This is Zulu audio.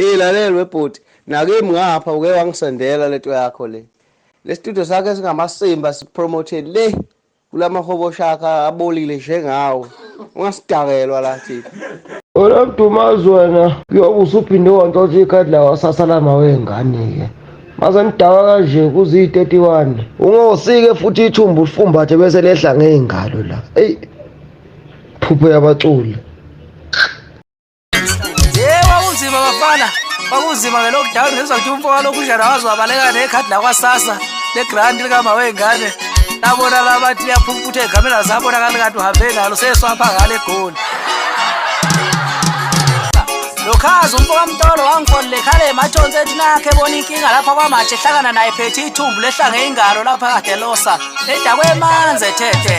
Lalela webhoti, nakimi ngapha uke wangisendela lento yakho le. Le studio sakhe singamasimba sipromote le kulamahobo shaka abolile njengawe. Ungasidakelwa la thina. Wena Mdumazi wena kuyobe usuphinde wantshontsha ikhadi la wasasalama wengane-ke. Mase nidaka kanje kuziyi-31 ungosike futhi ithumbu ulifumbathe bese lehla ngey'ngalo la. Eyi phupho yabaculi. Kwakunzima bafana, kwakunzima nge-lockdown ngizwa ukuthi umfo walokhu njani waziwabaleka nekhadi lakwasasa legranti likama wengane. Nabona la bathi liyaphumputha ey'gamela zabonakala kanti uhambe nalo seswapha ngale egoli. Lokhazi umfo kaMtolo wangifolele ekhale emathonsi ethi nakhe ebona inkinga lapha kwamatshe ehlangana naye phethe ithumbu lehla ngey'ngalo lapha kade losa edakwe emanzi ethethe.